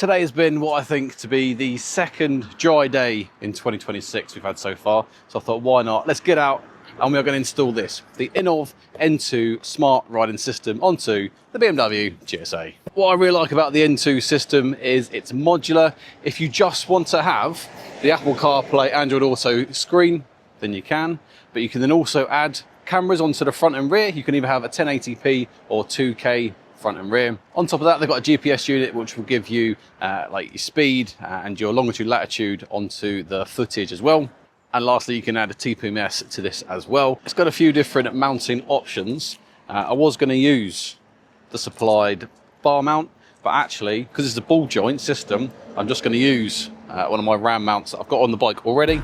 Today has been what I think to be the second dry day in 2026 we've had so far. So I thought, why not? Let's get out and we are going to install this, the INNOVV N2 smart riding system onto the BMW GSA. What I really like about the N2 system is it's modular. If you just want to have the Apple CarPlay Android Auto screen, then you can, but you can then also add cameras onto the front and rear. You can either have a 1080p or 2K front and rear. On top of that, they've got a GPS unit which will give you like your speed and your longitude, latitude onto the footage as well. And lastly, you can add a TPMS to this as well. It's got a few different mounting options. I was going to use the supplied bar mount, but actually, because it's a ball joint system, I'm just going to use one of my RAM mounts that I've got on the bike already.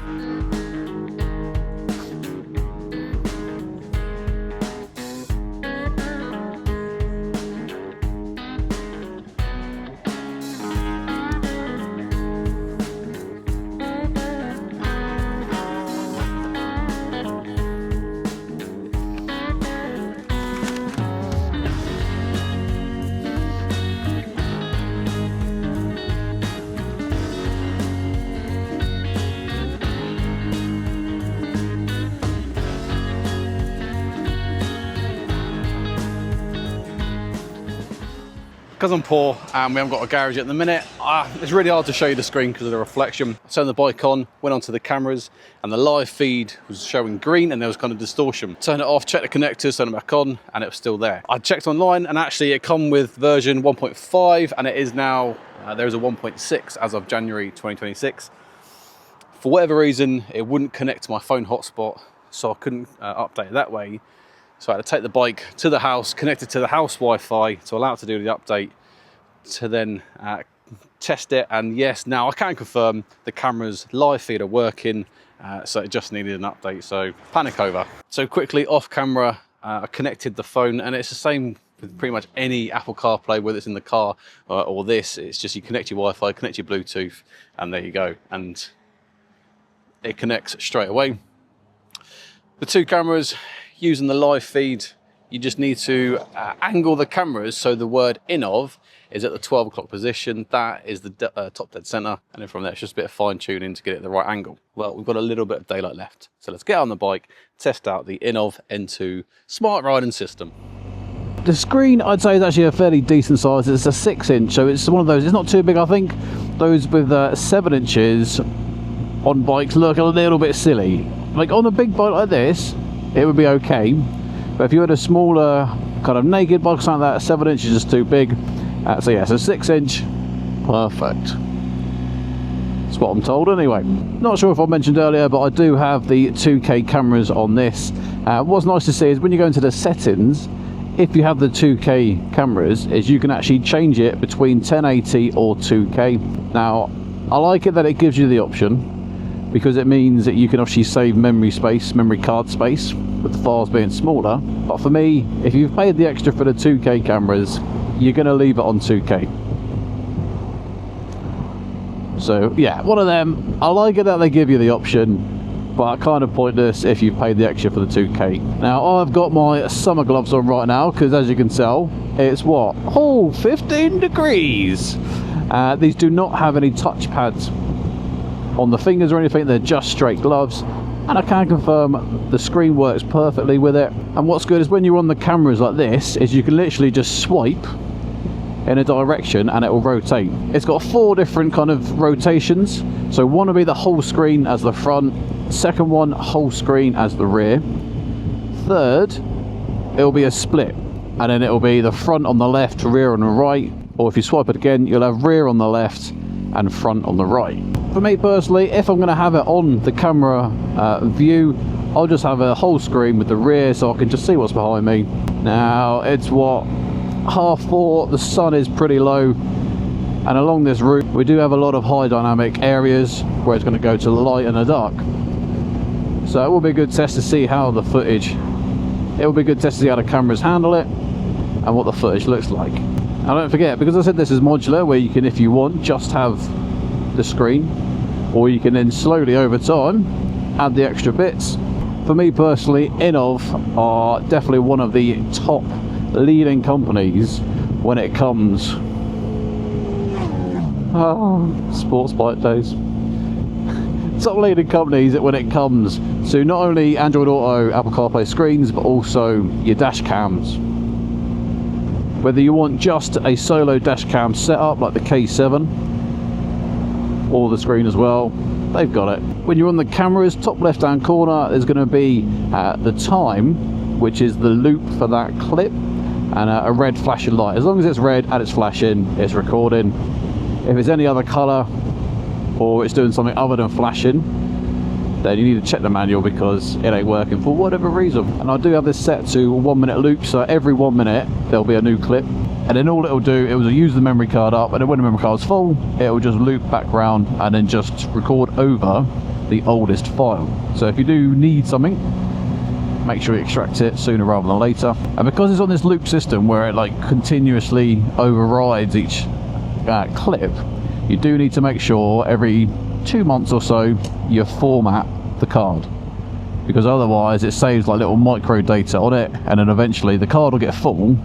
Because I'm poor and we haven't got a garage at the minute, it's really hard to show you the screen because of the reflection. I turned the bike on, went onto the cameras, and the live feed was showing green and there was kind of distortion. Turned it off, checked the connectors, turned it back on, and it was still there. I checked online and actually it come with version 1.5 and it is now, there is a 1.6 as of January 2026. For whatever reason, it wouldn't connect to my phone hotspot, so I couldn't update it that way. So I had to take the bike to the house, connect it to the house Wi-Fi to allow it to do the update, to then test it. And yes, now I can confirm the camera's live feed are working, so it just needed an update, so panic over. So quickly off camera, I connected the phone, and it's the same with pretty much any Apple CarPlay, whether it's in the car or this. It's just you connect your Wi-Fi, connect your Bluetooth, and there you go. And it connects straight away. The two cameras, using the live feed, you just need to angle the cameras so the word INNOVV is at the 12 o'clock position. That is the top dead center, and then from there it's just a bit of fine tuning to get it at the right angle. Well, we've got a little bit of daylight left, so let's get on the bike, test out the INNOVV N2 smart riding system. The screen, I'd say, is actually a fairly decent size. It's a 6-inch, so it's one of those, it's not too big. I think those with 7 inches on bikes look a little bit silly. Like on a big bike like this, it would be okay, but if you had a smaller kind of naked bike like that, 7 inches is too big. So yeah, so 6-inch, perfect. That's what I'm told anyway. Not sure if I mentioned earlier, but I do have the 2K cameras on this. What's nice to see is when you go into the settings, if you have the 2K cameras, is you can actually change it between 1080 or 2K. Now, I like it that it gives you the option, because it means that you can actually save memory space, memory card space, with the files being smaller. But for me, if you've paid the extra for the 2K cameras, you're going to leave it on 2K. So yeah, one of them. I like it that they give you the option, but kind of pointless if you've paid the extra for the 2K. Now I've got my summer gloves on right now, because as you can tell, it's what? Oh, 15 degrees! These do not have any touch pads on the fingers or anything, they're just straight gloves, and I can confirm the screen works perfectly with it. And what's good is when you're on the cameras like this, is you can literally just swipe in a direction and it will rotate. It's got 4 different kind of rotations, so one will be the whole screen as the front, second one whole screen as the rear, third it'll be a split, and then it'll be the front on the left, rear on the right, or if you swipe it again, you'll have rear on the left and front on the right. For me personally, if I'm going to have it on the camera view, I'll just have a whole screen with the rear so I can just see what's behind me. Now it's what, 4:30, the sun is pretty low, and along this route we do have a lot of high dynamic areas where it's going to go to the light and the dark. So it will be a good test to see how the footage, it will be a good test to see how the cameras handle it and what the footage looks like. Now don't forget, because I said this is modular, where you can, if you want, just have the screen, or you can then slowly over time add the extra bits. For me personally, INNOVV are definitely one of the top leading companies when it comes Oh, sports bike days. Top leading companies when it comes to not only Android Auto, Apple CarPlay screens, but also your dash cams. Whether you want just a solo dash cam setup like the K7, or the screen as well, they've got it. When you're on the cameras, top left hand corner, there's going to be the time, which is the loop for that clip, and a red flashing light. As long as it's red and it's flashing, it's recording. If it's any other colour, or it's doing something other than flashing, then you need to check the manual because it ain't working for whatever reason. And I do have this set to 1 minute loop, so every 1 minute there'll be a new clip, and then all it'll do, it will use the memory card up, and then when the memory card's full, it will just loop back round and then just record over the oldest file. So if you do need something, make sure you extract it sooner rather than later. And because it's on this loop system where it like continuously overrides each clip, you do need to make sure every 2 months or so you format the card, because otherwise it saves like little micro data on it, and then eventually the card will get full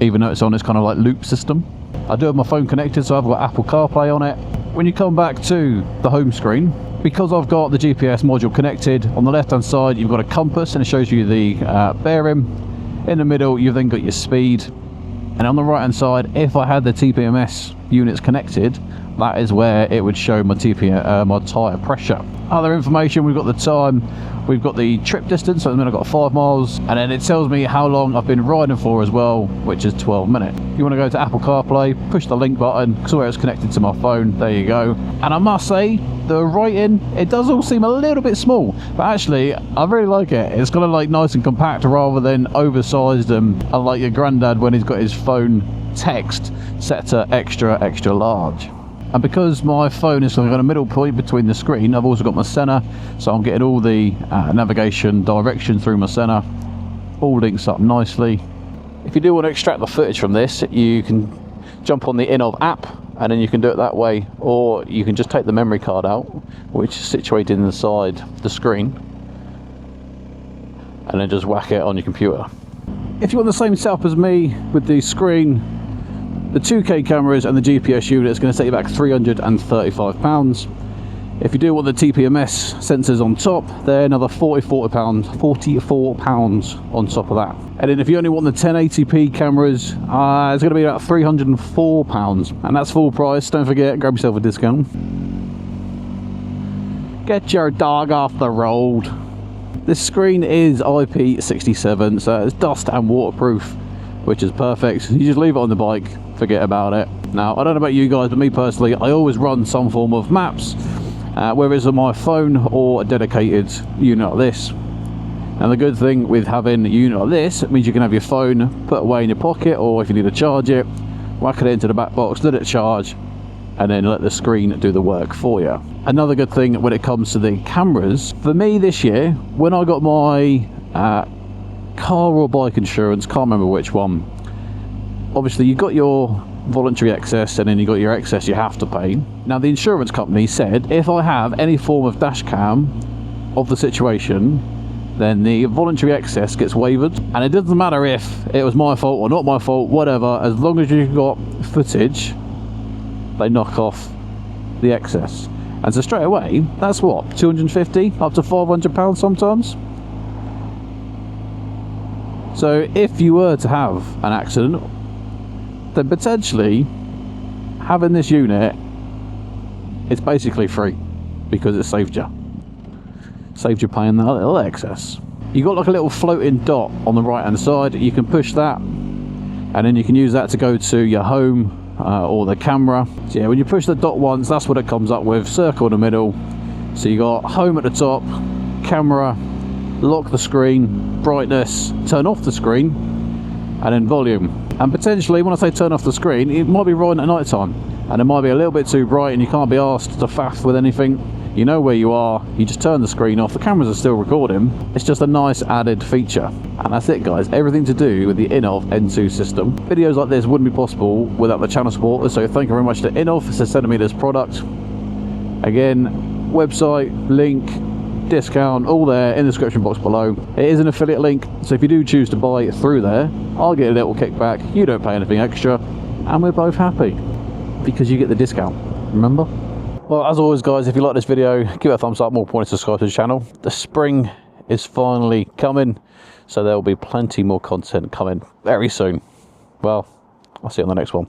even though it's on this kind of like loop system. I do have my phone connected, so I've got Apple CarPlay on it. When you come back to the home screen, because I've got the GPS module connected, on the left hand side you've got a compass and it shows you the bearing. In the middle you've then got your speed, and on the right hand side, if I had the TPMS units connected, that is where it would show my my tyre pressure. Other information, we've got the time, we've got the trip distance, so at the minute I've got 5 miles, and then it tells me how long I've been riding for as well, which is 12 minutes. If you want to go to Apple CarPlay, push the link button, because where it's connected to my phone, there you go. And I must say, the writing, it does all seem a little bit small, but actually I really like it. It's kind of like nice and compact rather than oversized, and unlike your granddad when he's got his phone text set to extra large. And because my phone is on a middle point between the screen, I've also got my center, so I'm getting all the navigation direction through my center. All links up nicely. If you do want to extract the footage from this, you can jump on the INNOVV app, and then you can do it that way, or you can just take the memory card out, which is situated inside the screen, and then just whack it on your computer. If you want the same setup as me with the screen, the 2K cameras and the GPS unit, is going to take you back £335. If you do want the TPMS sensors on top, they're another £44 on top of that. And then if you only want the 1080p cameras, it's going to be about £304, and that's full price. Don't forget, grab yourself a discount. Get your dog off the road. This screen is IP67, so it's dust and waterproof, which is perfect. You just leave it on the bike, forget about it. Now, I don't know about you guys, but me personally, I always run some form of maps, whether it's on my phone or a dedicated unit like this. And the good thing with having a unit like this, it means you can have your phone put away in your pocket, or if you need to charge it, whack it into the back box, let it charge, and then let the screen do the work for you. Another good thing when it comes to the cameras, for me this year, when I got my car or bike insurance, can't remember which one, obviously you've got your voluntary excess, and then you got your excess you have to pay. Now the insurance company said if I have any form of dash cam of the situation, then the voluntary excess gets waived, and it doesn't matter if it was my fault or not my fault, whatever, as long as you've got footage, they knock off the excess. And so straight away, that's what, £250 up to £500 sometimes. So if you were to have an accident, then potentially having this unit, it's basically free, because it saved you paying that little excess. You got like a little floating dot on the right hand side. You can push that, and then you can use that to go to your home or the camera. So yeah, when you push the dot once, that's what it comes up with, circle in the middle. So you got home at the top, camera, lock the screen, brightness, turn off the screen, and then volume. And potentially, when I say turn off the screen, it might be riding at night time, and it might be a little bit too bright, and you can't be asked to faff with anything. You know where you are, you just turn the screen off, the cameras are still recording. It's just a nice added feature. And that's it guys, everything to do with the INNOVV N2 system. Videos like this wouldn't be possible without the channel supporters, so thank you very much to INNOVV for sending me this product. Again, website, link, discount, all there in the description box below. It is an affiliate link, so if you do choose to buy it through there, I'll get a little kickback, you don't pay anything extra, and we're both happy. because you get the discount, remember? Well, as always guys, if you like this video, give it a thumbs up, more importantly subscribe to the channel. The spring is finally coming, so there will be plenty more content coming very soon. Well, I'll see you on the next one.